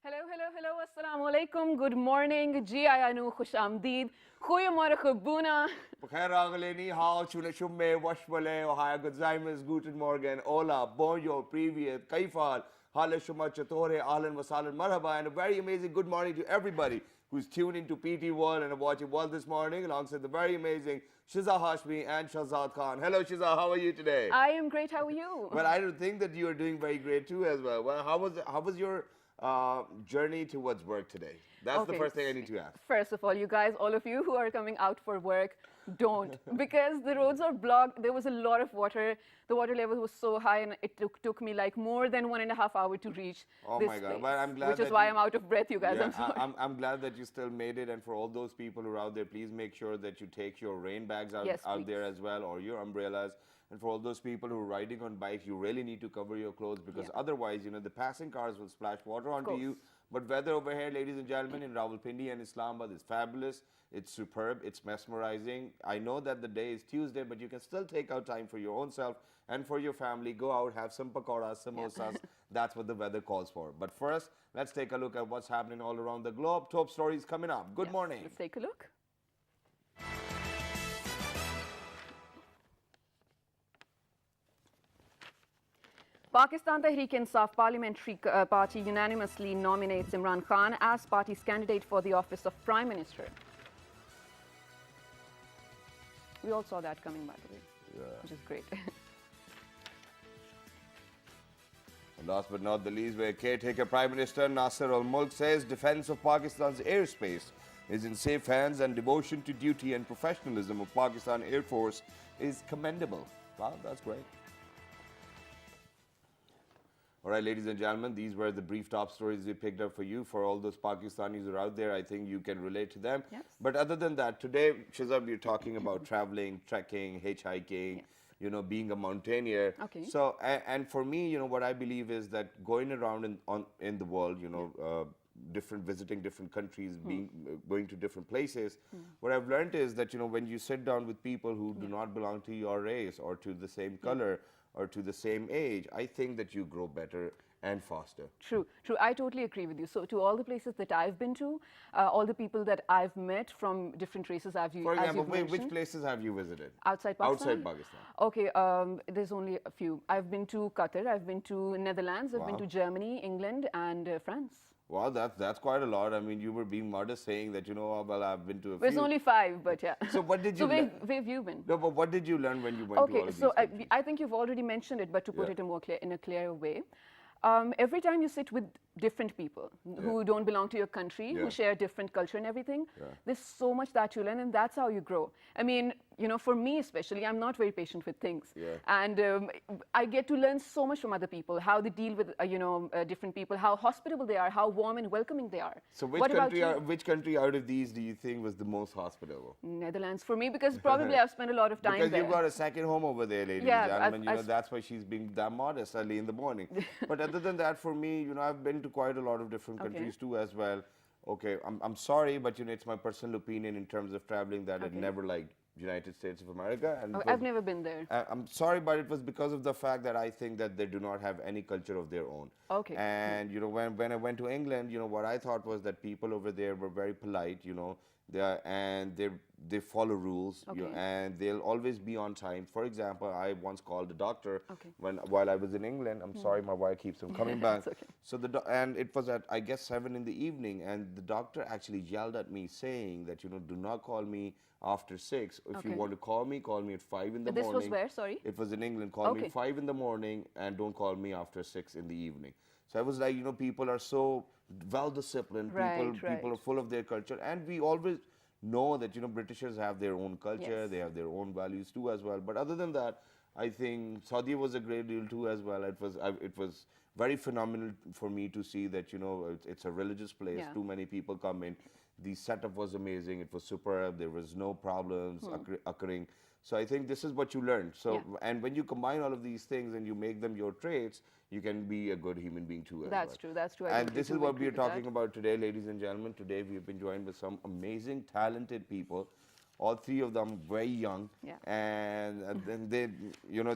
Hello, hello, hello. Assalamu alaikum. Good morning. Ji ayanu khush amdeed. Goedemorgen, Buna. Bukhair Agaleni, how Chule Shumme, Washmale, Ohio, Guzaimas, Guten Morgen, Ola, Bonjour, Privyet, Kaifal, Hale Shuma Chatore, Ahlan Wasalan, Marhaba, and a very amazing good morning to everybody who's tuned into PT World and watching World this morning alongside the very amazing Shiza Hashmi and Shahzad Khan. Hello Shiza, how are you today? I am great. How are you? Well, I don't think that you are doing very great too as well. Well, how was your journey towards work today? That's the first thing I need to ask. First of all, you guys, all of you who are coming out for work, don't. Because the roads are blocked. There was a lot of water. The water level was so high, and it took me like more than 1.5 hours to reach Oh this my God! place, Well, I'm glad which is that why you, I'm out of breath, you guys. yeah, I'm sorry. I'm glad that you still made it. And for all those people who are out there, please make sure that you take your rain bags out, Yes, out there please. as well, or your umbrellas. And for all those people who are riding on bikes, you really need to cover your clothes because Yeah. otherwise, the passing cars will splash water Of onto course. you. But weather over here, ladies and gentlemen, in Rawalpindi and Islamabad is fabulous. It's superb. It's mesmerizing. I know that the day is Tuesday, but you can still take out time for your own self and for your family. Go out, have some pakoras, samosas. That's what the weather calls for. But first, let's take a look at what's happening all around the globe. Top stories coming up. Good Yes, morning. let's take a look. Pakistan Tehreek-e-Insaf Parliamentary Party unanimously nominates Imran Khan as party's candidate for the office of Prime Minister. We all saw that coming, by the way, which is great. And last but not the least, where caretaker Prime Minister Nasser al-Mulk says defense of Pakistan's airspace is in safe hands and devotion to duty and professionalism of Pakistan Air Force is commendable. Wow, that's great. All right, ladies and gentlemen, these were the brief top stories we picked up for you. For all those Pakistanis who are out there, I think you can relate to them. Yes. But other than that, today, Shazab, we're talking about traveling, trekking, hitchhiking, Yes. being a mountaineer. Okay. So, and for me, what I believe is that going around in the world, visiting different countries, going to different places, what I've learned is that, when you sit down with people who do not belong to your race or to the same color, or to the same age, I think that you grow better and faster. True, true. I totally agree with you. So, to all the places that I've been to, all the people that I've met from different races, For as example, you've mentioned, which places have you visited? outside Pakistan. Outside Pakistan. Okay, there's only a few. I've been to Qatar, I've been to Netherlands, I've been to Germany, England, and France. Wow, that's quite a lot. I mean, you were being modest saying that, well, I've been to a There's few. only 5, but yeah. So what did So you where have you been? No, but what did you learn when you went to all Okay, of these so countries? I think you've already mentioned it, but to put Yeah. it in a clearer way, every time you sit with different people who don't belong to your country, Yeah. who share different culture and everything, Yeah. there's so much that you learn, and that's how you grow. I mean, for me especially, I'm not very patient with things. Yeah. And I get to learn so much from other people, how they deal with, different people, how hospitable they are, how warm and welcoming they are. So What about you? which country out of these do you think was the most hospitable? Netherlands for me, because probably I've spent a lot of time Because there. you've got a second home over there, ladies Yeah, and gentlemen. I've That's why she's being that modest early in the morning. But other than that, for me, I've been to quite a lot of different countries too as well. Okay, I'm sorry, but it's my personal opinion in terms of traveling that I never liked United States of America. And I've never been there. I'm sorry, but it was because of the fact that I think that they do not have any culture of their own. Okay. And when I went to England, what I thought was that people over there were very polite. They follow rules. Okay. And they'll always be on time. For example, I once called a doctor Okay. while I was in England. I'm sorry, my wife keeps on coming back. It's okay. So and it was at I guess 7 in the evening, and the doctor actually yelled at me saying that do not call me after 6. If you Okay. want to call me at 5 in the This morning. was where, sorry? It was in England. Call me Okay. 5 in the morning and don't call me after 6 in the evening. So I was like, people are so well disciplined. Right, People right. are full of their culture, and we always know that Britishers have their own culture. Yes. They have their own values too as well. But other than that, I think Saudi was a great deal too as well. It was very phenomenal for me to see that it's a religious place. Yeah. Too many people come in. The setup was amazing. It was superb. There was no problems occurring. So I think this is what you learn. So and when you combine all of these things and you make them your traits, you can be a good human being too as well. That's true, that's true. I And this is completely what agree we're with that. talking about today, ladies and gentlemen. Today we've been joined with some amazing, talented people all three of them very young, Yeah. and then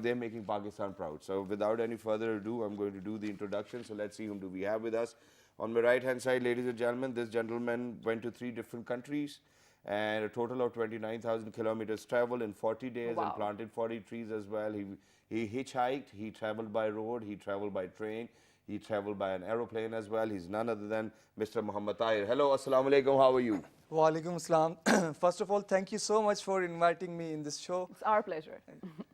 they're making Pakistan proud. So without any further ado, I'm going to do the introduction. So let's see whom do we have with us. On my right hand side, ladies and gentlemen, this gentleman went to 3 different countries and a total of 29,000 kilometers traveled in 40 days and Wow. planted 40 trees as well. He hitchhiked, he traveled by road, he traveled by train, he traveled by an aeroplane as well. He's none other than Mr. Muhammad Tahir. Hello, assalamu alaikum, how are you? Walaikum Assalam. First of all, thank you so much for inviting me in this show. It's our pleasure.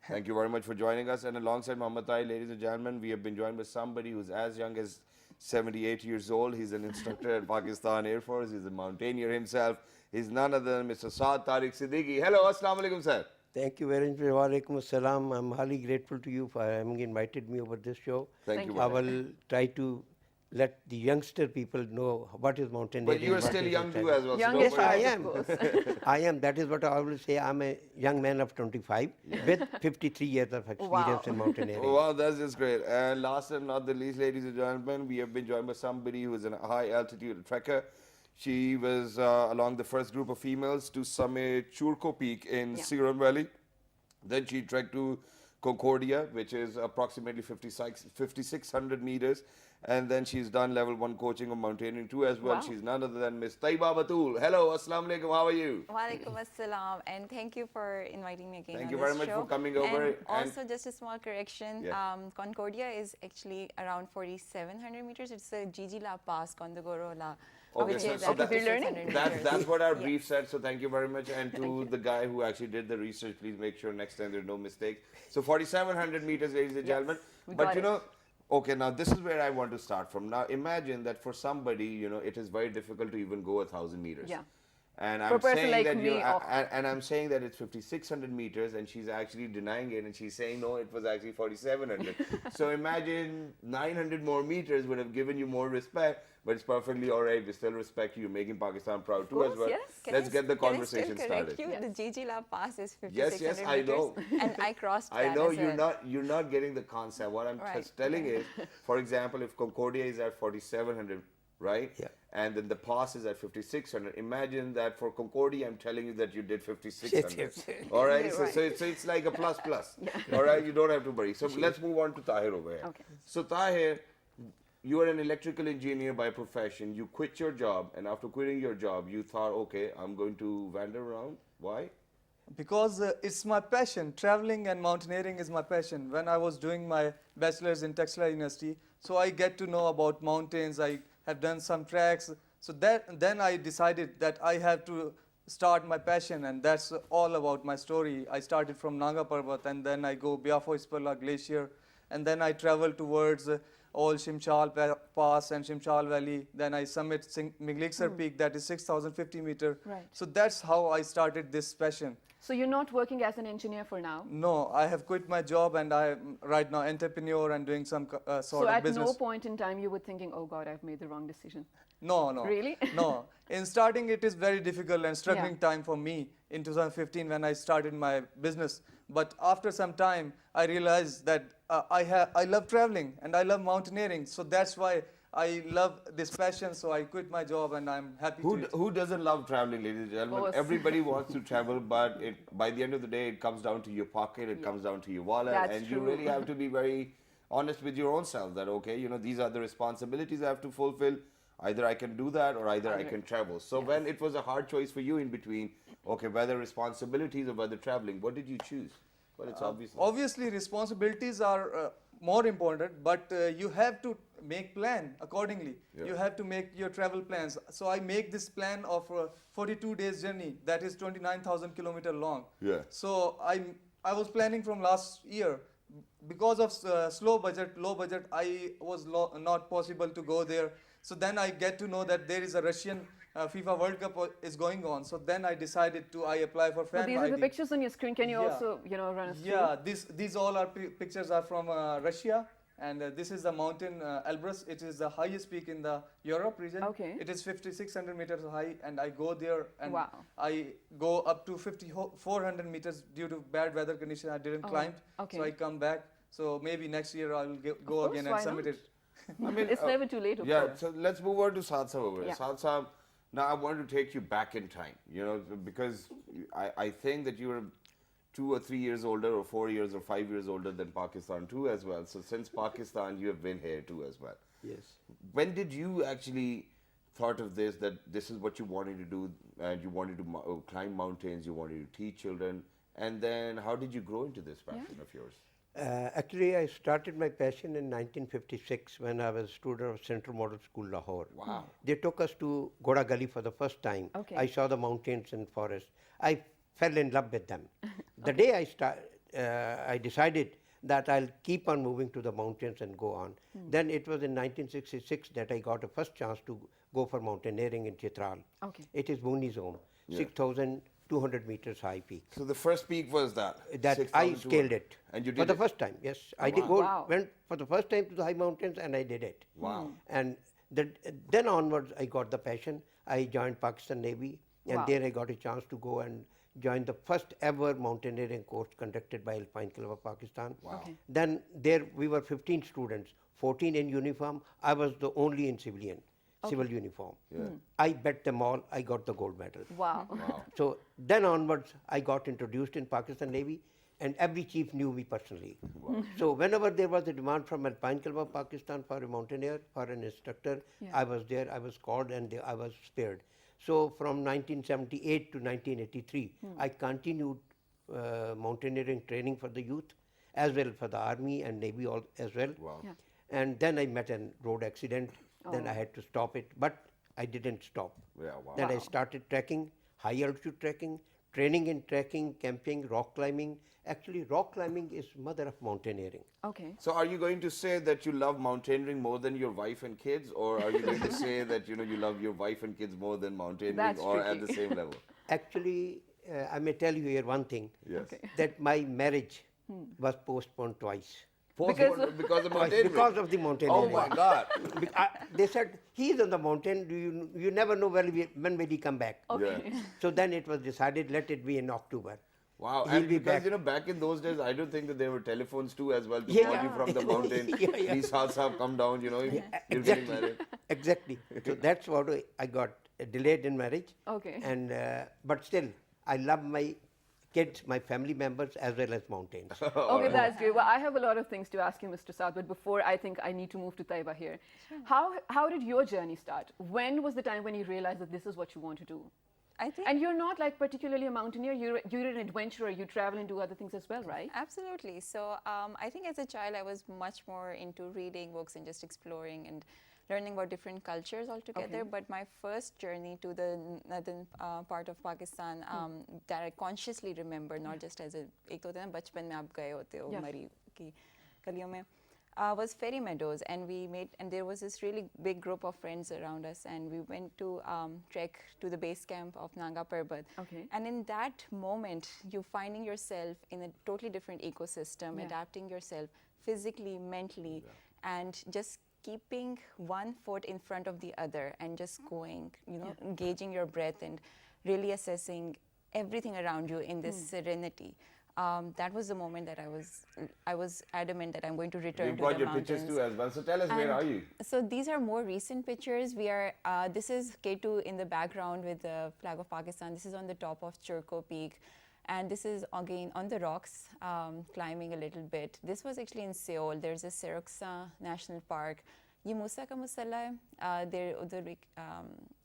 Thank you very much for joining us. And alongside Muhammad Tahir, ladies and gentlemen, we have been joined by somebody who's as young as 78 years old. He's an instructor at Pakistan Air Force. He's a mountaineer himself. He's none other than Mr. Saad Tariq Siddiqui. Hello, assalamu alaikum, sir. Thank you very much. Walaikum assalam. I'm highly grateful to you for having invited me over this show. Thank you. I will try to let the youngster people know what is mountaineering. But you are what still is young it. too as well. Young so is don't worry. I right, am. of course. I am. That is what I always say. I'm a young man of 25 with 53 years of experience Wow. in mountaineering. Oh, wow, that's just great. And last and not the least, ladies and gentlemen, we have been joined by somebody who is a high altitude trekker. She was along the first group of females to summit Churko Peak in Yeah. Siran Valley. Then she trekked to Concordia, which is approximately 5,600 meters. And then she's done level 1 coaching of mountaineering too as well. Wow. She's none other than Miss Taiba Batul. Hello, assalamu alaikum, how are you? Walaikum assalam, and thank you for inviting me again. Thank on you this very much for show. coming over, And and- also, just a small correction: Yeah. Concordia is actually around 4,700 meters. It's the Gigi La Pass, Condogoro La, Okay, which so- is so at that- We're learning. 600 That's, meters. that's what our Yeah. brief said, so thank you very much. And to the guy who actually did the research, please make sure next time there's no mistakes. So 4,700 meters, ladies and Yes, gentlemen. we But got you it. know, okay, now this is where I want to start from. Now imagine that for somebody, it is very difficult to even go 1,000 meters. Yeah. And For a I'm person saying like that me, oh. and I'm saying that it's 5,600 meters, and she's actually denying it, and she's saying no, it was actually 4,700. So imagine 900 more meters would have given you more respect, but it's perfectly all right. We still respect you. You're making Pakistan proud too as course, well. yes. Let's get the Can I conversation still correct started. you? The Gigi La Pass is Yes, 5,600 yes, I know. meters, and I crossed I that know as you're not getting the concept. What I'm Right, just telling is, for example, if Concordia is at 4,700, right? Yeah. And then the pass is at 5,600. Imagine that for Concordia, I'm telling you that you did 5,600. Yes, yes. All right. You're So, right. it's like a plus plus. All right. You don't have to worry. So let's move on to Tahir over here. Okay. So Tahir, you are an electrical engineer by profession. You quit your job, and after quitting your job, you thought, okay, I'm going to wander around. Why? Because it's my passion. Traveling and mountaineering is my passion. When I was doing my bachelor's in textile university, so I get to know about mountains. I have done some treks. So then I decided that I have to start my passion, and that's all about my story. I started from Nanga Parbat, and then I go Biafo Ispala Glacier, and then I travel towards all Shimshal Pass and Shimshal Valley. Then I summit Miglixar Peak, that is 6,050 meter. Right. So that's how I started this passion. So you're not working as an engineer for now? No, I have quit my job, and I'm right now entrepreneur and doing some sort So of at business. no point in time you were thinking, oh God, I've made the wrong decision. No, no. Really? No. In starting, it is very difficult and struggling Yeah. time for me in 2015 when I started my business. But after some time, I realized that I love traveling and I love mountaineering. So that's why I love this passion. So I quit my job, and I'm happy to it. Who doesn't love traveling, ladies and gentlemen? course. Everybody wants to travel, but by the end of the day, it comes down to your pocket, it comes down to your wallet, That's and you true. really have to be very honest with your own self that, okay, these are the responsibilities I have to fulfill. Either I can do that or either I can travel. So when it was a hard choice for you in between, okay, whether responsibilities or whether traveling, what did you choose? Well, it's obvious. Obviously, responsibilities are more important, but you have to make plan accordingly. Yeah. You have to make your travel plans. So I make this plan of 42 days journey, that is 29,000 kilometer long. Yeah. So I was planning from last year. Because of low budget, I was not possible to go there. So then I get to know that there is a Russian FIFA World Cup is going on. So then I decided to apply for So fan these are the ID. pictures on your screen. Can you Yeah. also, run us through? Yeah, these all are pictures are from Russia, and this is the mountain Elbrus. It is the highest peak in the Europe region. Okay. It is 5,600 meters high, and I go there, and Wow. I go up to 5,400 meters due to bad weather conditions. I didn't Oh, climb, okay. so I come back. So maybe next year I will go course, again why and summit not? it. I mean, It's never too late, of yeah, course. so let's move on to Saad Saab over here. Yeah. Saad Saab, Now I want to take you back in time, you know, because I think that you were 2 or 3 years older, or 4 years or 5 years older than Pakistan too as well. So since Pakistan, you have been here too as well. Yes. When did you actually thought of this, that this is what you wanted to do, and you wanted to climb mountains, you wanted to teach children, and then how did you grow into this passion of yours? Actually, I started my passion in 1956 when I was a student of Central Model School, Lahore. Wow. They took us to Goda Gully for the first time. Okay. I saw the mountains and forest. I fell in love with them. The day I decided that I'll keep on moving to the mountains and go on. Then it was in 1966 that I got a first chance to go for mountaineering in Chitral. Okay. It is Boni zone, 6,200 meters high peak. So the first peak was that? That I 6,200. scaled it. And you did for the it? first time. Yes, I did went for the first time to the high mountains, and I did it. Wow. And then onwards, I got the passion. I joined Pakistan Navy, and there I got a chance to go and join the first ever mountaineering course conducted by Alpine Club of Pakistan. Wow. Okay. Then there we were 15 students, 14 in uniform. I was the only in civilian. Civil uniform. I bet them all. I got the gold medal. Wow. So then onwards, I got introduced in Pakistan Navy, and every chief knew me personally. So whenever there was a demand from Alpine Club of Pakistan for a mountaineer, for an instructor, I was there. I was called, and I was spared. So from 1978 to 1983, I continued mountaineering training for the youth, as well for the army and navy as well. Wow. Yeah. And then I met a road accident. Then I had to stop it, but I didn't stop. Yeah, wow. Then I started trekking, high altitude trekking, training in trekking, camping, rock climbing. Actually, rock climbing is mother of mountaineering. Okay. So are you going to say that you love mountaineering more than your wife and kids, or are you going to say that you love your wife and kids more than mountaineering, That's or at tricky. the same level? Actually, I may tell you here one thing, Yes. that my marriage was postponed twice. Because of mountaineering. Because of the mountaineering. Oh my God. They said, he's on the mountain, you never know when will he come back. Okay. Yeah. So then it was decided, let it be in October. Wow. He'll And be because, back. back in those days, I don't think that there were telephones too as well to Yeah. call you from the mountain. Yeah. Please, Saab, come down, you're getting Exactly. married. Exactly. So that's what I got delayed in marriage. Okay. And but still, I love my kids, my family members, as well as mountains. Okay, that's great. Well, I have a lot of things to ask you, Mr. Saad, but before I think I need to move to Taiba here. How did your journey start? When was the time when you realized that this is what you want to do? I think And you're not like particularly a mountaineer, you're an adventurer, you travel and do other things as well, right? absolutely. So I think as a child, I was much more into reading books and just exploring and learning about different cultures altogether. Okay. But my first journey to the northern part of Pakistan that I consciously remember, not just as a एक तो होता है ना बचपन में आप गए होते हो Yeah. मरी की गलियों में was Ferry Meadows, and there was this really big group of friends around us, and we went to trek to the base camp of Nanga Parbat. Okay. And in that moment, you're finding yourself in a totally different ecosystem, adapting yourself physically, mentally, and just keeping one foot in front of the other and just going, gauging your breath and really assessing everything around you in this serenity. That was the moment that I was adamant that I'm going to return You've to got the your mountains. pictures too as well. So tell us, where are you? So these are more recent pictures. We are, this is K2 in the background with the flag of Pakistan. This is on the top of Churko Peak. And this is again on the rocks, climbing a little bit. This was actually in Seoul. There's a Seroksa National Park. ये मूसा का मुसल्ला है. There उधर एक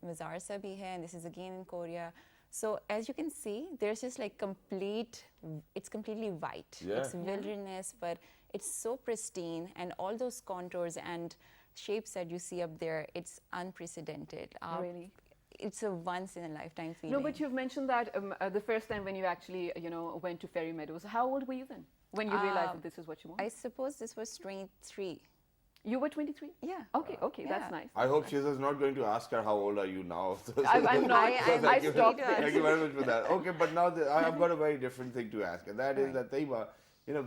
मज़ार सा भी है. And this is again in Korea. So as you can see, there's just like it's completely white. Yeah. It's wilderness, but it's so pristine, and all those contours and shapes that you see up there, it's unprecedented. Really? It's a once in a lifetime feeling. No, but you've mentioned that the first time when you actually, went to Ferry Meadows. How old were you then when you realized that this is what you want? I suppose this was 23. You were 23? Yeah. Okay, that's Yeah. nice. I hope Shiza's not going to ask her how old are you now. I'm not. I Thank you, stopped thank you very much for that. Okay, but now I've got a very different thing to ask, and that is that Taiba,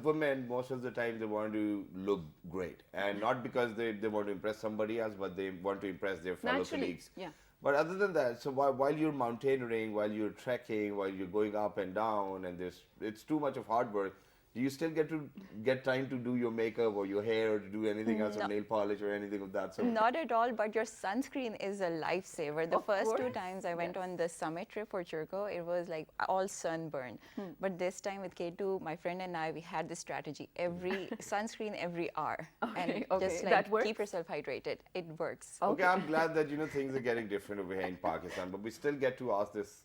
women most of the time they want to look great, and not because they want to impress somebody else, but they want to impress their fellow Naturally, colleagues. yeah. But other than that, so while you're mountaineering, while you're trekking, while you're going up and down, and it's too much of hard work, Do you still get time to do your makeup or your hair or to do anything else, or nail polish or anything of that sort? Not at all, but your sunscreen is a lifesaver. The Of first two course, times I went yes. on the summit trip for Churco, it was like all sunburn. But this time with K2, my friend and I, we had this strategy: every sunscreen every hour, and okay. just That like works? keep yourself hydrated. It works. Okay, I'm glad that things are getting different over here in Pakistan, but we still get to ask this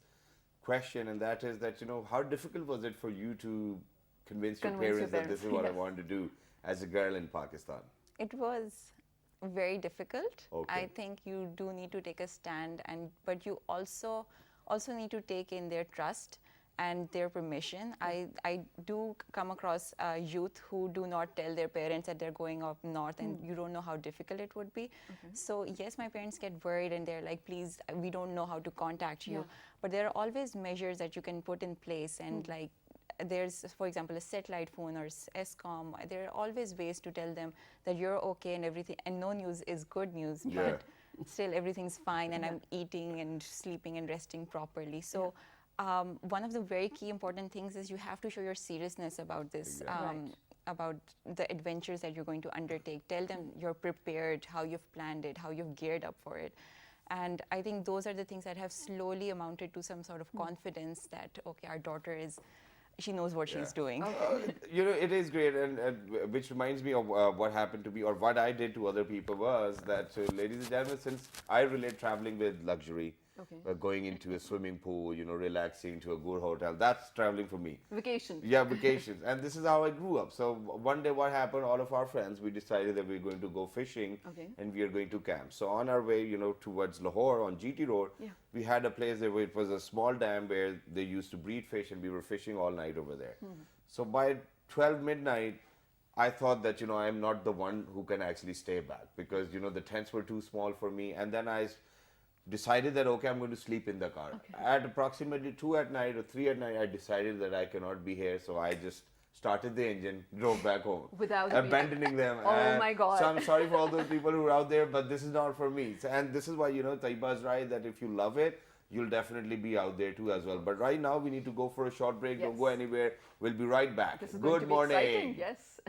question, and that is that how difficult was it for you to convince your Convince your parents that this is parents, what I yes. want to do as a girl in Pakistan? It was very difficult. Okay. I think you do need to take a stand, but you also need to take in their trust and their permission. I do come across youth who do not tell their parents that they're going up north, and you don't know how difficult it would be. So yes, my parents get worried and they're like, please, we don't know how to contact you. But there are always measures that you can put in place, and like there's, for example, a satellite phone or ESCOM. There are always ways to tell them that you're okay and everything, and no news is good news, Yeah. but still everything's fine, and I'm eating and sleeping and resting properly. So one of the very key important things is you have to show your seriousness about this, about the adventures that you're going to undertake. Tell them you're prepared, how you've planned it, how you've geared up for it. And I think those are the things that have slowly amounted to some sort of confidence that, okay, our daughter she knows what she's doing. It is great, and which reminds me of what happened to me, or what I did to other people was that, ladies and gentlemen, since I relate traveling with luxury, going into a swimming pool, relaxing to a good hotel, that's traveling for me. Vacation. Yeah, vacations. And this is how I grew up. So one day what happened, all of our friends, we decided that we're going to go fishing and we are going to camp. So on our way, towards Lahore on GT Road, we had a place there where it was a small dam where they used to breed fish, and we were fishing all night over there. So by 12 midnight, I thought that, I'm not the one who can actually stay back, because, the tents were too small for me. And then I decided that, okay, I'm going to sleep in the car. At approximately 2 at night or 3 at night, I decided that I cannot be here. So I just started the engine, drove back home, Without abandoning them. Oh And my God. So I'm sorry for all those people who are out there, but this is not for me. And this is why, Taiba's right, that if you love it, you'll definitely be out there too as well. But right now, we need to go for a short break. Don't go anywhere. We'll be right back. This is going Good to be morning. exciting. Yes.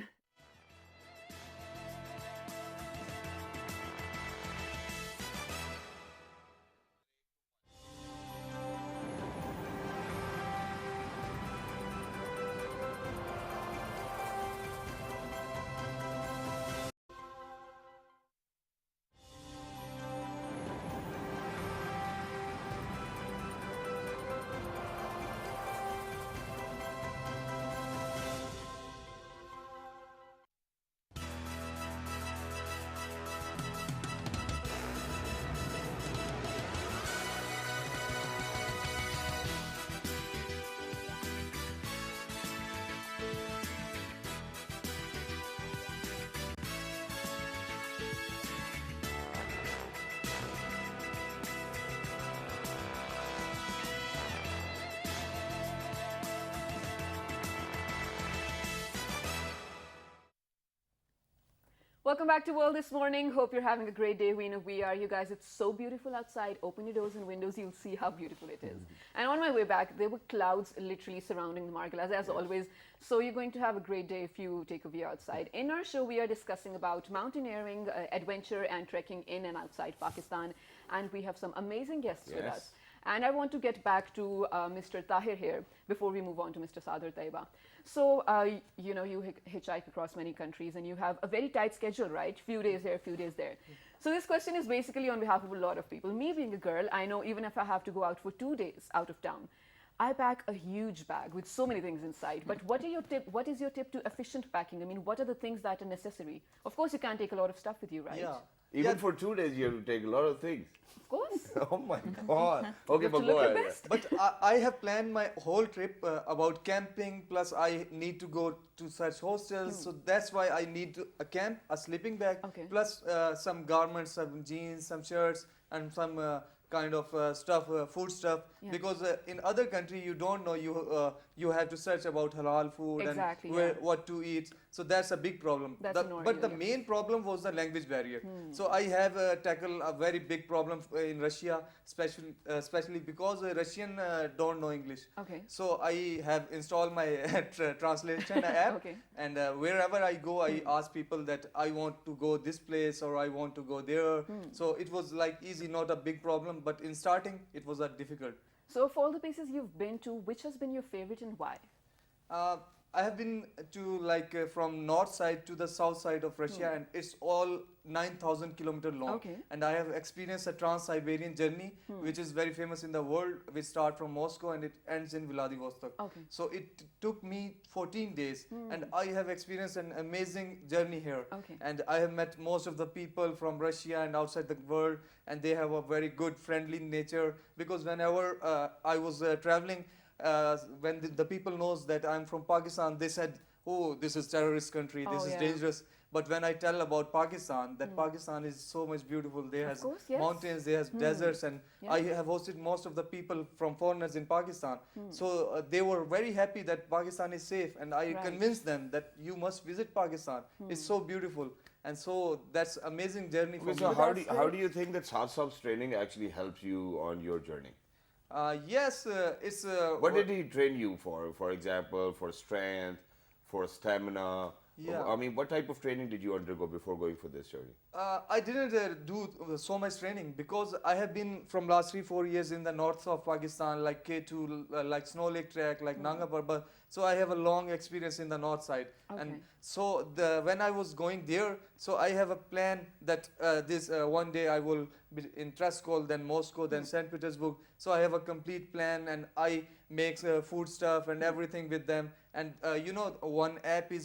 Welcome back to World This Morning. Hope you're having a great day. We know we are. You guys, it's so beautiful outside. Open your doors and windows, you'll see how beautiful it is. And on my way back, there were clouds literally surrounding the Margalas, as always. So you're going to have a great day if you take a view outside. In our show, we are discussing about mountaineering, adventure, and trekking in and outside Pakistan. And we have some amazing guests with us. And I want to get back to Mr. Tahir here before we move on to Mr. Sadr Taiba. So, you hitchhike across many countries and you have a very tight schedule, right? Few days here, few days there. So this question is basically on behalf of a lot of people. Me being a girl, I know even if I have to go out for 2 days out of town, I pack a huge bag with so many things inside. But what is your tip to efficient packing? I mean, what are the things that are necessary? Of course, you can't take a lot of stuff with you, right? Yeah. Even for 2 days, you have to take a lot of things. Of course. Oh my God. Okay, have but to go look your ahead. best. But I have planned my whole trip about camping, plus I need to go to such hostels. So that's why I need a camp, a sleeping bag, Okay. plus some garments, some jeans, some shirts, and some kind of stuff, food stuff, Yeah. because in other country you don't know, you have to search about halal food Exactly, and where, yeah. what to eat. So that's a big problem. That's an But ordeal, the yeah. main problem was the language barrier. So I have tackled a very big problem in Russia, especially because Russian don't know English. Okay. So I have installed my translation app, Okay. and wherever I go, I ask people that I want to go this place or I want to go there. So it was like easy, not a big problem. But in starting, it was difficult. So of all the places you've been to, which has been your favorite and why? I have been to from north side to the south side of Russia, and it's all 9,000 kilometer long. Okay. And I have experienced a trans-Siberian journey, which is very famous in the world. We start from Moscow and it ends in Vladivostok. Okay. So it took me 14 days, and I have experienced an amazing journey here. Okay. And I have met most of the people from Russia and outside the world, and they have a very good, friendly nature. Because whenever I was traveling, when the people knows that I'm from Pakistan, they said, "Oh, this is terrorist country. This Oh, is yeah. dangerous." But when I tell about Pakistan, that Pakistan is so much beautiful. There has course, yes. mountains, there has deserts, and Yeah. I have hosted most of the people from foreigners in Pakistan. So they were very happy that Pakistan is safe, and I Right. convinced them that you must visit Pakistan. It's so beautiful, and so that's amazing journey for Okay, so me. how do you think that Satsab's training actually helps you on your journey? Yes, it's. What did he train you for? For example, for strength, for stamina? Yeah. I mean, what type of training did you undergo before going for this journey? I didn't do so much training because I have been from last 3-4 years in the north of Pakistan, like K2, like Snow Lake Track, like Nanga Parbat. So I have a long experience in the north side. Okay. And so when I was going there, so I have a plan that this one day I will be in Treskol, then Moscow, then St. Petersburg. So I have a complete plan, and I make food stuff and everything with them. And one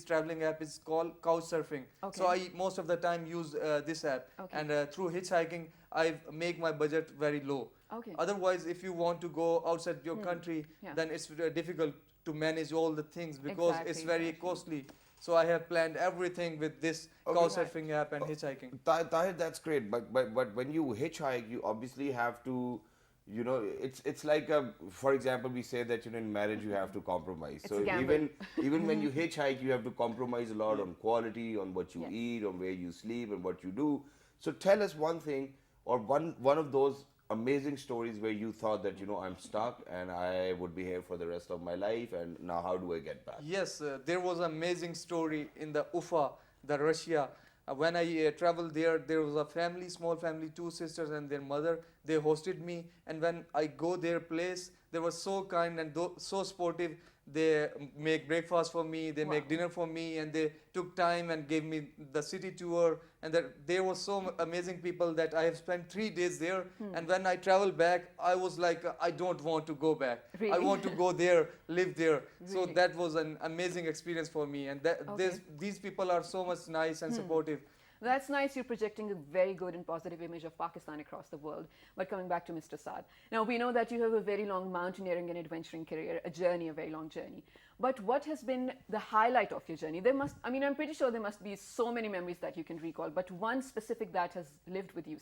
traveling app is called Couchsurfing. Okay. So I most of the time use this app, Okay. and through hitchhiking, I make my budget very low. Okay. Otherwise, if you want to go outside your country, Yeah. then it's difficult to manage all the things because it's Exactly, very exactly. costly. So I have planned everything with this Okay. Couchsurfing app and hitchhiking. Tahir, that's great, but when you hitchhike, you obviously have to, it's like for example, we say that in marriage you have to compromise. It's So a gamble. even when you hitchhike, you have to compromise a lot on quality, on what you Yes. eat, on where you sleep, and what you do. So tell us one thing, or one of those amazing stories where you thought that I'm stuck and I would be here for the rest of my life, and now how do I get back? Yes, there was an amazing story in the Ufa, the Russia. When I traveled there was a family, small family, 2 sisters and their mother. They hosted me, and when I go their place, they were so kind and so sportive. They make breakfast for me, they make Wow. dinner for me, and they took time and gave me the city tour. And there were so amazing people that I have spent 3 days there. And when I traveled back, I was like, I don't want to go back. I Really? want to go there, live there. So Really? that was an amazing experience for me. And Okay. these people are so much nice and supportive. That's nice. You're projecting a very good and positive image of Pakistan across the world. But coming back to Mr. Saad. Now, we know that you have a very long mountaineering and adventuring career, a very long journey. But what has been the highlight of your journey? I'm pretty sure there must be so many memories that you can recall, but one specific that has lived with you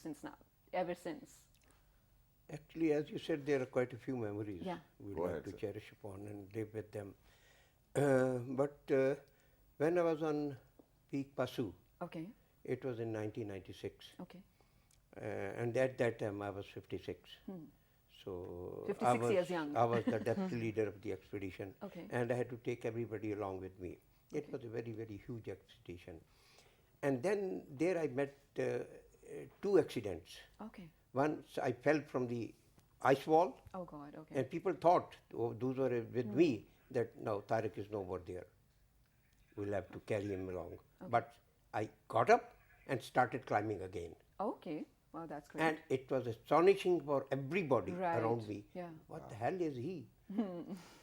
ever since. Actually, as you said, there are quite a few memories Yeah. we Go like ahead, to sir. cherish upon and live with them. But when I was on Peak Pasu, Okay, it was in 1996, okay. and at that time I was 56. So 56 years young. I was the deputy leader of the expedition, Okay. and I had to take everybody along with me. It was a very, very huge expedition. And then there I met 2 accidents. Okay. Once I fell from the ice wall, Oh God, okay. and people thought, those who were with me, that no, Tariq is no more there. We'll have to carry him along. But I got up and started climbing again. Okay. Wow, that's great. And it was astonishing for everybody Right. around me. Yeah. What the hell is he?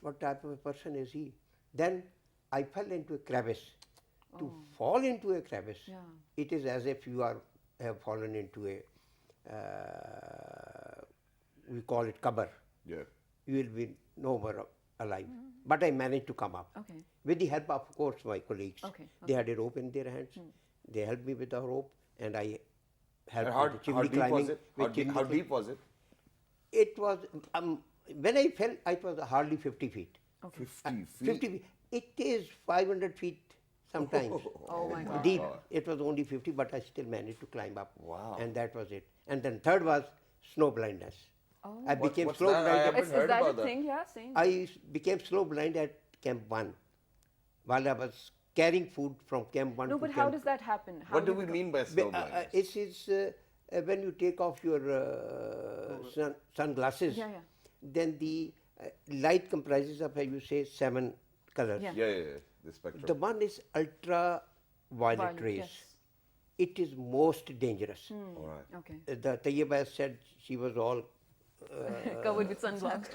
What type of a person is he? Then I fell into a crevice. To fall into a crevice, Yeah. it is as if you have fallen into a, we call it cover. Yeah. You will be no more alive. But I managed to come up. Okay. With the help of course, my colleagues. Okay, They had a rope in their hands. They helped me with the rope, and I helped And with the chimney deep was climbing. it? with chimney How climb- deep was it? It was, when I fell, it was hardly 50 feet. 50 feet. 50 feet. It is 500 feet sometimes. Oh my God. Deep. It was only 50, but I still managed to climb up. Wow. And that was it. And then third was snow blindness. Oh. I became what's snow that? I blinded. haven't Is heard that a about that. thing? Yeah, same. I became snow blind at Camp 1 while I was carrying food from Camp 1 No, to but Camp how does that happen? How What do you we become- mean by snow blindness? It is when you take off your sunglasses, Yeah, yeah. then the light comprises of, as you say, 7 colors. Yeah. Yeah, the spectrum. The one is ultraviolet Violet, rays. yes. It is most dangerous. All right. Okay. The Tayyaba said she was all Covered with sunblock.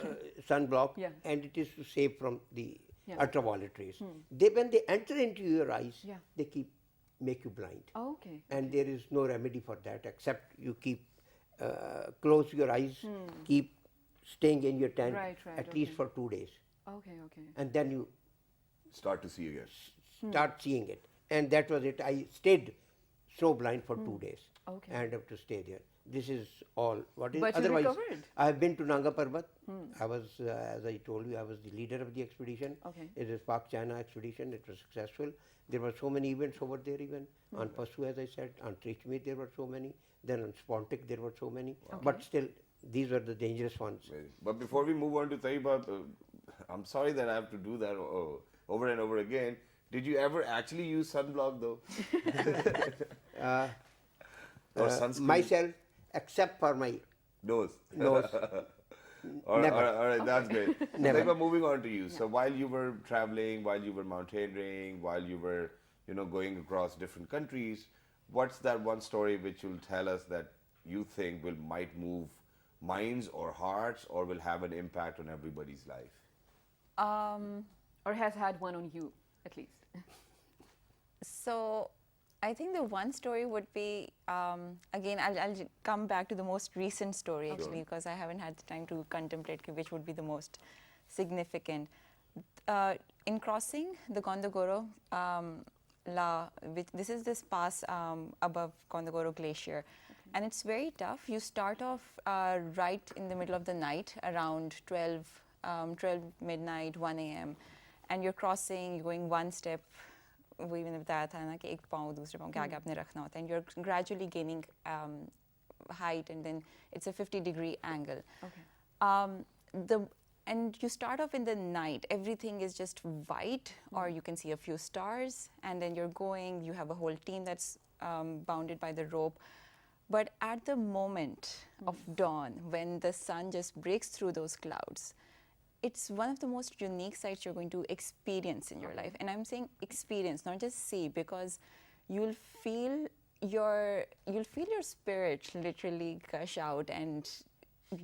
sunblock, Yeah. and it is to save from the Yeah. ultraviolet rays. When they enter into your eyes, Yeah. they make you blind. Oh, okay. And there is no remedy for that except you keep close your eyes, keep staying in your tent Right, at least okay. for 2 days, Okay, okay. and then you Start to see again. start seeing it. And that was it. I stayed snow blind for 2 days. Okay. And have to stay there. This is all. What is But you otherwise? recovered. I have been to Nanga Parbat. I was, as I told you, I was the leader of the expedition. Okay. It is Pak-China expedition. It was successful. There were so many events over there even. On Pasu, as I said, on Trichme there were so many. Then on Spontic there were so many. But still, these were the dangerous ones. But before we move on to Taiba, I'm sorry that I have to do that over and over again. Did you ever actually use sunblock though? Or sunscreen? Myself, except for my Nose. nose. All right, Never. all right, that's great. Never. Taiba, moving on to you. So while you were traveling, while you were mountaineering, while you were, going across different countries, what's that one story which you'll tell us that you think might move minds or hearts or will have an impact on everybody's life? Or has had one on you, at least. So I think the one story would be, again, I'll come back to the most recent story actually, because I haven't had the time to contemplate which would be the most significant. In crossing the Kondogoro, this is this pass above Kondogoro Glacier, and it's very tough. You start off right in the middle of the night, around 12 midnight, 1 a.m., and you're crossing, you're going one step, even if that, and एक पाँव दूसरे पाँव के आगे आपने रखना होता है, and you're gradually gaining height, and then it's a 50-degree angle. Okay. And you start off in the night, everything is just white, or you can see a few stars, and then you're going, you have a whole team that's bounded by the rope. But at the moment of dawn, when the sun just breaks through those clouds, it's one of the most unique sights you're going to experience in your life. And I'm saying experience, not just see, because you'll feel your spirit literally gush out and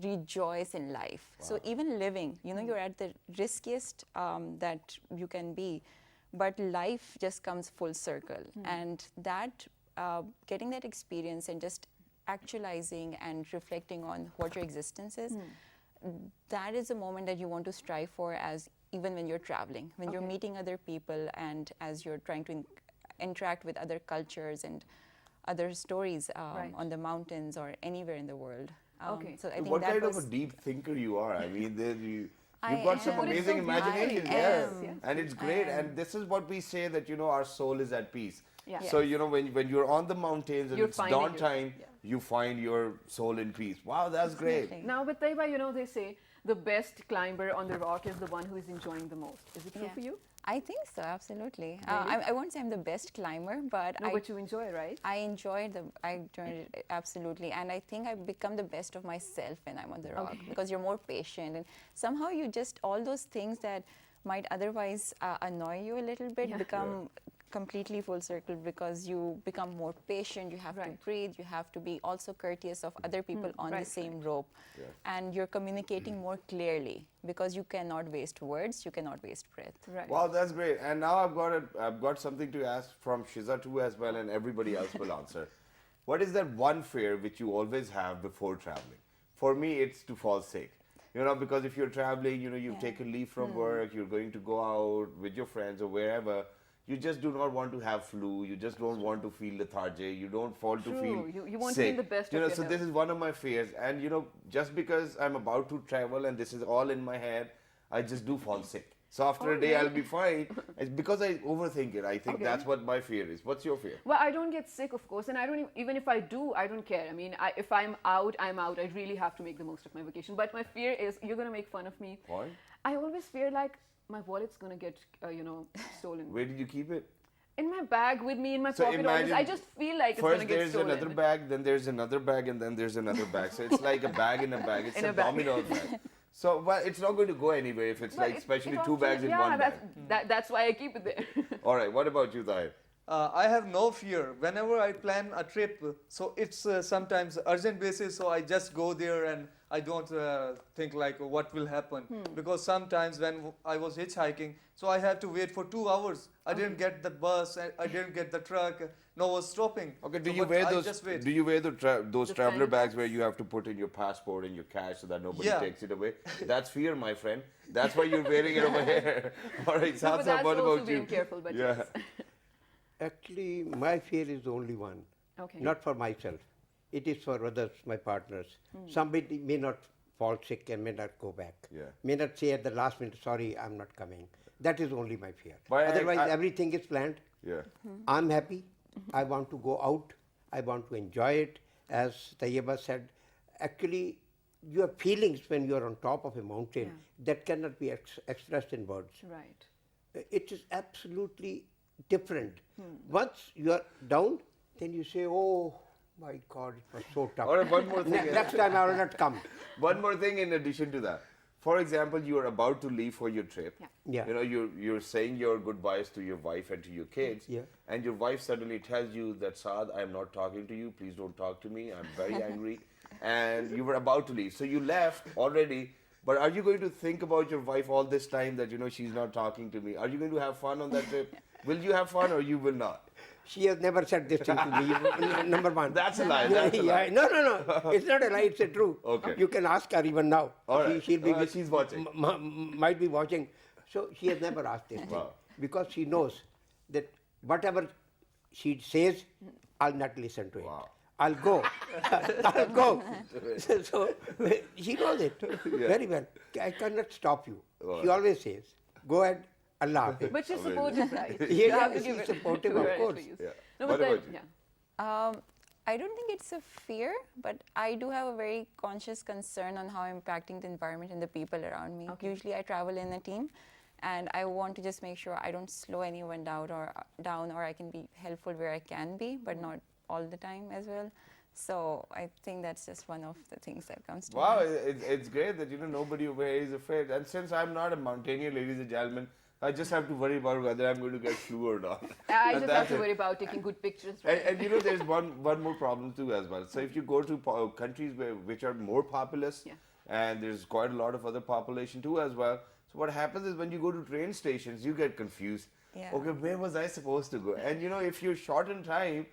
rejoice in life. Wow. So even living, you're at the riskiest that you can be, but life just comes full circle. And that getting that experience and just actualizing and reflecting on what your existence is, that is a moment that you want to strive for, as even when you're traveling, when you're meeting other people, and as you're trying to interact with other cultures and other stories on the mountains or anywhere in the world. So I think what that kind was of a deep thinker you are. I mean, you've I got some am. amazing I imagination. am. Yes. Yes. And it's great. And this is what we say, that, our soul is at peace. Yeah. So, when you're on the mountains and You're it's finding dawn it. time, Yeah. you find your soul in peace. Wow, that's great. Definitely. Now, with Taiba, they say the best climber on the rock is the one who is enjoying the most. Is it true for you? I think so, absolutely. Really? I won't say I'm the best climber, but No, but you enjoy, right? I enjoyed it absolutely, and I think I become the best of myself when I'm on the rock, because you're more patient, and somehow you just, all those things that might otherwise annoy you a little bit become completely full circle, because you become more patient, you have to breathe, you have to be also courteous of other people on the same rope, and you're communicating more clearly, because you cannot waste words, you cannot waste breath. Right. Wow, that's great. And now I've got something to ask from Shiza too as well, and everybody else will answer. What is that one fear which you always have before traveling? For me, it's to fall sick. Because if you're traveling, you've taken leave from work, you're going to go out with your friends or wherever, you just do not want to have flu. You just don't want to feel lethargic. You don't want to True. feel You want to sick. be in the best you of know, your so this health. is one of my fears. And you know, just because I'm about to travel and this is all in my head, I just do fall sick. So after a day, I'll be fine. It's because I overthink it. I think Okay. that's what my fear is. What's your fear? Well, I don't get sick, of course, and I don't even if I do, I don't care. I mean, if I'm out, I'm out. I really have to make the most of my vacation. But my fear is you're gonna make fun of me. Why? I always fear like my wallet's gonna get stolen. Where did you keep it? In my bag with me in my So pocket always. imagine I just feel like it's First gonna get there's stolen. another bag, then there's another bag, and then there's another bag. So it's like a bag in a bag. It's In a a bag. domino effect. So, well, it's not going to go anywhere if it's But like it- especially it two often- bags in yeah, one bag. that's why I keep it there. All right, what about you, Tahir? I have no fear. Whenever I plan a trip, so it's sometimes urgent basis, so I just go there and I don't think like what will happen. Because sometimes when I was hitchhiking, so I had to wait for 2 hours. I didn't get the bus, I didn't get the truck, no one was stopping. Okay, do So, you but wear I those? just wait. Do you wear those The traveler fanny bags packs? where you have to put in your passport and your cash so that nobody Yeah. takes it away? That's fear, my friend. That's why you're wearing it over here. All right, No, but Saad, that's what also about you? being careful, but yeah. yes. Actually, my fear is only one. Okay. Not for myself. It is for others, my partners. Somebody may not fall sick and may not go back. Yeah. May not say at the last minute, sorry, I'm not coming. That is only my fear. But Otherwise, I- everything is planned. Yeah. I'm happy. I want to go out. I want to enjoy it. As Tayyeba said, actually, your feelings when you are on top of a mountain, that cannot be expressed in words. Right. It is absolutely different. Once you are down, then you say, oh my God, it was so tough. All right, one more thing. Next time I will not come. One more thing in addition to that. For example, you are about to leave for your trip. Yeah. You know, you're saying your goodbyes to your wife and to your kids. Yeah. And your wife suddenly tells you that, Saad, I'm not talking to you. Please don't talk to me. I'm very angry. And you were about to leave. So you left already. But are you going to think about your wife all this time that, you know, she's not talking to me? Are you going to have fun on that trip? Will you have fun or you will not? She has never said this thing to me, number one. That's a lie. That's a lie. No. It's not a lie, it's a true. Okay. You can ask her even now. All right. She'll be She's watching. might be watching. So she has never asked this thing. Wow. Because she knows that whatever she says, I'll not listen to it. Wow. I'll go. I'll go. So she knows it very well. I cannot stop you. She always says, go ahead, Allah Hafiz. But she's supportive, right? Yeah, You have to she's give it supportive, to of her at course. least. Yeah. No, What but then, about you? yeah. I don't think it's a fear, but I do have a very conscious concern on how I'm impacting the environment and the people around me. Okay. Usually I travel in a team and I want to just make sure I don't slow anyone down or I can be helpful where I can be, but not all the time as well. So I think that's just one of the things that comes to Wow, mind. it's great that, you know, nobody over here is afraid. And since I'm not a mountaineer, ladies and gentlemen, I just have to worry about whether I'm going to get flu or not. I And just have that's to it. worry about taking good pictures, right? And you know, there's one more problem too as well. So if you go to countries which are more populous, Yeah. and there's quite a lot of other population too as well. So what happens is when you go to train stations, you get confused. Yeah. Okay, where was I supposed to go? And you know, if you're short in time,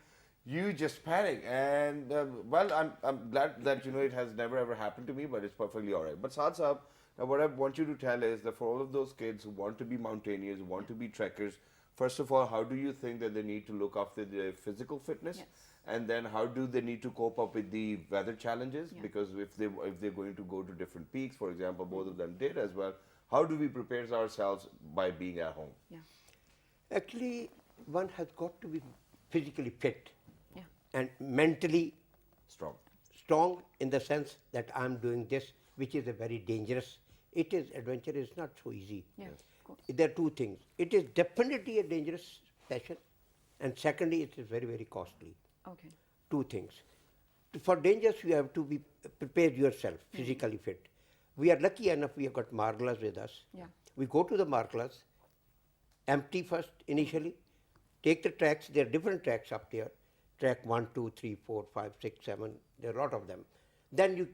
you just panic. And well, I'm glad that, you know, it has never ever happened to me, but it's perfectly all right. But Saad Saab, now what I want you to tell is that for all of those kids who want to be mountaineers, who want to be trekkers, first of all, how do you think that they need to look after their physical fitness? Yes. And then how do they need to cope up with the weather challenges? Yeah. Because if they're going to go to different peaks, for example, both of them did as well, how do we prepare ourselves by being at home? Yeah. Actually, one has got to be physically fit Yeah. and mentally Strong. strong in the sense that I'm doing this, which is a very dangerous. It is adventure is not so easy. Yeah. Of course. There are two things. It is definitely a dangerous passion, and secondly, it is very, very costly. Okay. Two things. For dangers, you have to be prepared yourself, physically fit. We are lucky enough we have got margalas with us. Yeah. We go to the margalas, empty first initially, take the tracks. There are different tracks up there. Track 1, 2, 3, 4, 5, 6, 7. There are a lot of them. Then you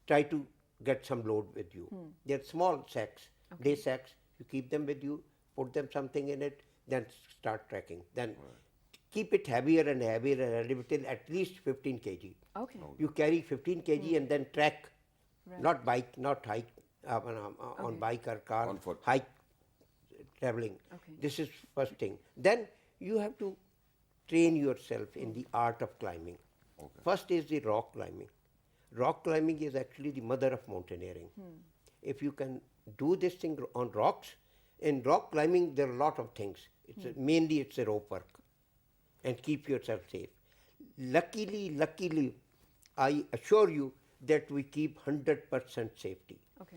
try to get some load with you. They are small sacks, day sacks. You keep them with you, put them something in it, then start trekking. Then keep it heavier and heavier and heavier till at least 15 kg. Okay. You carry 15 kg and then trek, Right. not bike, not hike on Okay. bike or car. On foot. Hike, traveling. Okay. This is first thing. Then you have to train yourself in the art of climbing. First is the rock climbing. Rock climbing is actually the mother of mountaineering. If you can do this thing on rocks, in rock climbing there are a lot of things. Mainly it's a rope work and keep yourself safe. Luckily, I assure you that we keep 100% safety. Okay.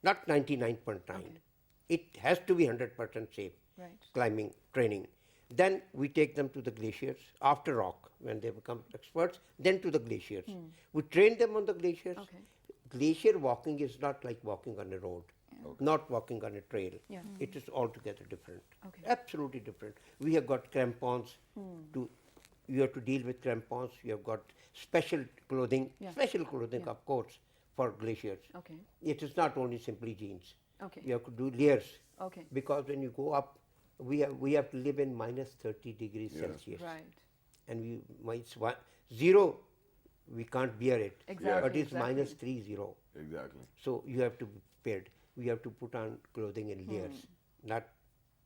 Not 99.9. It has to be 100% safe. Right. Climbing training. Then we take them to the glaciers after rock when they become experts, then to the glaciers. We train them on the glaciers. Okay. Glacier walking is not like walking on a road, not walking on a trail. Yeah. It is altogether different. Okay. Absolutely different. We have got crampons you have to deal with crampons. You have got special clothing, of course, for glaciers. Okay. It is not only simply jeans. Okay. You have to do layers. Okay. Because when you go up, we have to live in minus 30 degrees Celsius. Right. And zero, we can't bear it. Exactly. But it's minus 30. Exactly. So you have to be prepared. We have to put on clothing in layers, not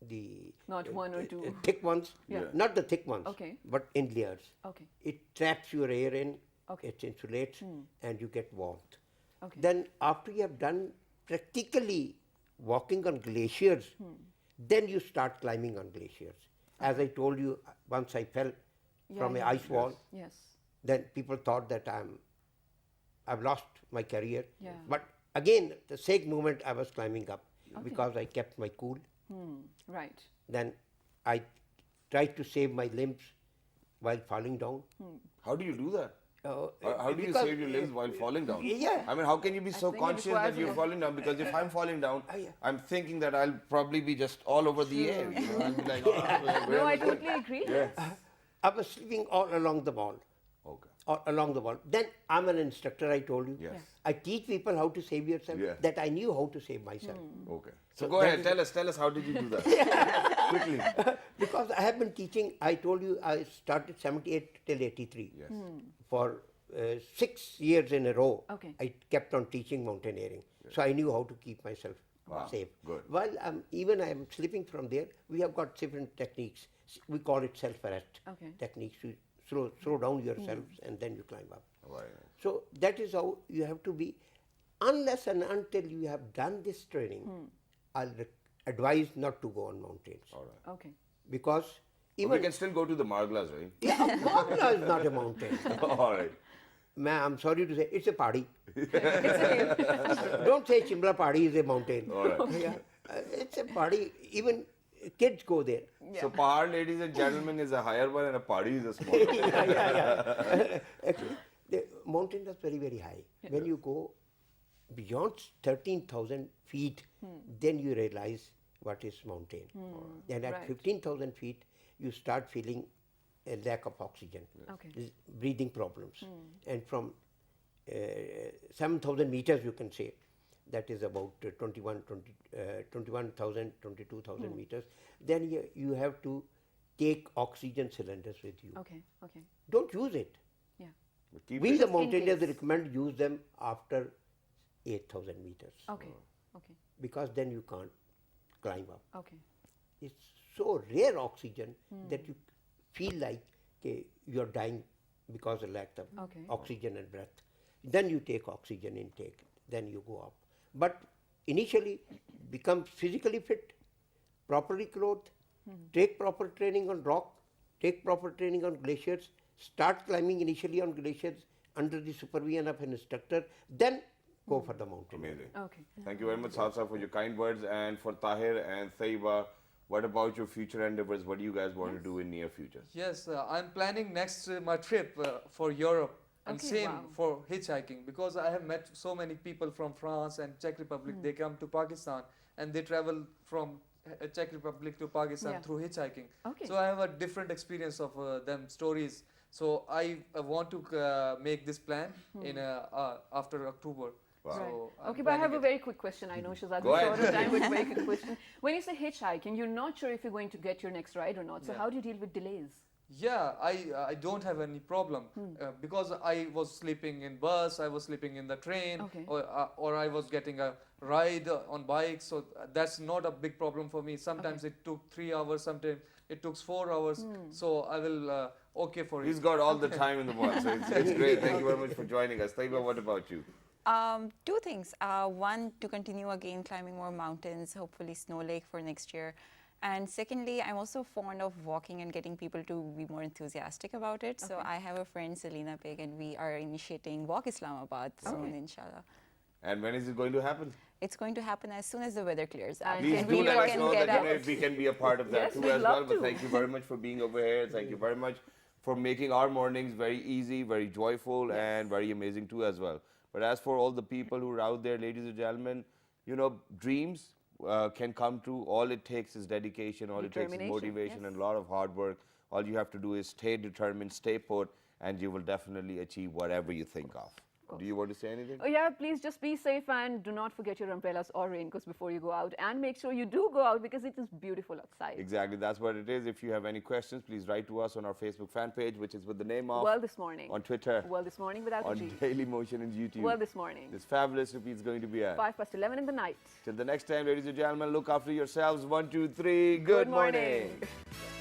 the one or two. thick ones, Yeah. not the thick ones, Okay. but in layers. Okay. It traps your air in, Okay. it insulates, and you get warmth. Okay. Then after you have done practically walking on glaciers, then you start climbing on glaciers. As I told you, once I fell from an ice wall, Yes. then people thought that I've lost my career. Yeah. But again, the same moment I was climbing up because I kept my cool. Right. Then I tried to save my limbs while falling down. How do you do that? How do you because- save your limbs while falling down? Yeah. I mean, how can you be so think it conscious requires that you're a- falling down? Because if I'm falling down, yeah. I'm thinking that I'll probably be just all over the air. You know? I'll be like, No, I totally agree. Yes. I was sleeping all along the wall. Okay. All along the wall. Then I'm an instructor, I told you. Yes. I teach people how to save yourself, Yeah. that I knew how to save myself. Okay. So So go that ahead, is- tell us how did you do that? Quickly. Because I have been teaching, I told you I started 78 till 83. Yes. For 6 years in a row, Okay. I kept on teaching mountaineering. So I knew how to keep myself safe. Good. While I'm sleeping from there, we have got different techniques. We call it self-arrest Okay. techniques. You slow down yourselves and then you climb up. Right. So that is how you have to be. Unless and until you have done this training, I'll advise not to go on mountains. All right. Okay. Because But even we can still go to the Marglas, right? yeah, Mongla is not a mountain. All right. Man, I'm sorry to say, it's a padi. It's a Don't say Chimla Padi is a mountain. All right. Yeah, it's a padi. Even kids go there. So Pahar, ladies and gentlemen, is a higher one and a Padi is a smaller one. Actually, the mountain is very, very high. When you go beyond 13,000 feet, then you realize what is mountain. And at Right. 15,000 feet, you start feeling a lack of oxygen, Okay. breathing problems. And from 7,000 meters, you can say, that is about 21,000, 22,000 meters, then you have to take oxygen cylinders with you. Okay. Okay. Don't use it. Yeah. But keep We, it. the Just in mountaineers, case. recommend use them after 8,000 meters Okay. Okay. because then you can't climb up. Okay. It's so rare oxygen that you feel like you're dying because of lack of Okay. oxygen and breath. Then you take oxygen intake, then you go up. But initially, become physically fit, properly clothed, take proper training on rock, take proper training on glaciers, start climbing initially on glaciers under the supervision of an instructor, then go for the mountain. Amazing. Okay. Thank you very much, Salsa, for your kind words. And for Tahir and Thaiba, what about your future endeavors? What do you guys want to do in near future? Yes, I'm planning next my trip for Europe and Okay, same wow. for hitchhiking because I have met so many people from France and Czech Republic. They come to Pakistan and they travel from Czech Republic to Pakistan Yeah. through hitchhiking. Okay. So I have a different experience of them stories. So I want to make this plan in after October. Wow. Right. So I'm Okay, but I have planning a it. very quick question. I know Shazad, Go we're ahead. short of time, but very quick question. When you say hitchhiking, you're not sure if you're going to get your next ride or not. So Yeah. how do you deal with delays? Yeah, I don't have any problem because I was sleeping in bus, I was sleeping in the train, Okay. or I was getting a ride on bike. So that's not a big problem for me. Sometimes it took 3 hours, sometimes it took 4 hours. So I will okay for He's it. got all the time in the world, so it's great. Thank you very much for joining us. Taiba, what about you? Two things. One, to continue again climbing more mountains, hopefully Snow Lake for next year. And secondly, I'm also fond of walking and getting people to be more enthusiastic about it. So I have a friend, Selena Pig, and we are initiating Walk Islamabad soon, inshallah. And when is it going to happen? It's going to happen as soon as the weather clears up. And Please can do we let us can know get that out? if we can be a part of that Yes, too we'd as well. love But to. thank you very much for being over here. Thank you very much for making our mornings very easy, very joyful, and very amazing too as well. But as for all the people who are out there, ladies and gentlemen, you know, dreams can come true. All it takes is dedication. All it takes is Determination, motivation yes. and a lot of hard work. All you have to do is stay determined, stay put, and you will definitely achieve whatever you think of. Do you want to say anything? Oh yeah, please just be safe and do not forget your umbrellas or raincoats before you go out, and make sure you do go out because it is beautiful outside. Exactly, that's what it is. If you have any questions, please write to us on our Facebook fan page, which is with the name of World This Morning. on Twitter, World This Morning without a on G. Daily Motion and YouTube. World This Morning. This fabulous repeat is going to be at 11 in the night. till the next time, ladies and gentlemen. Look after yourselves. 1, 2, 3. Good morning. morning.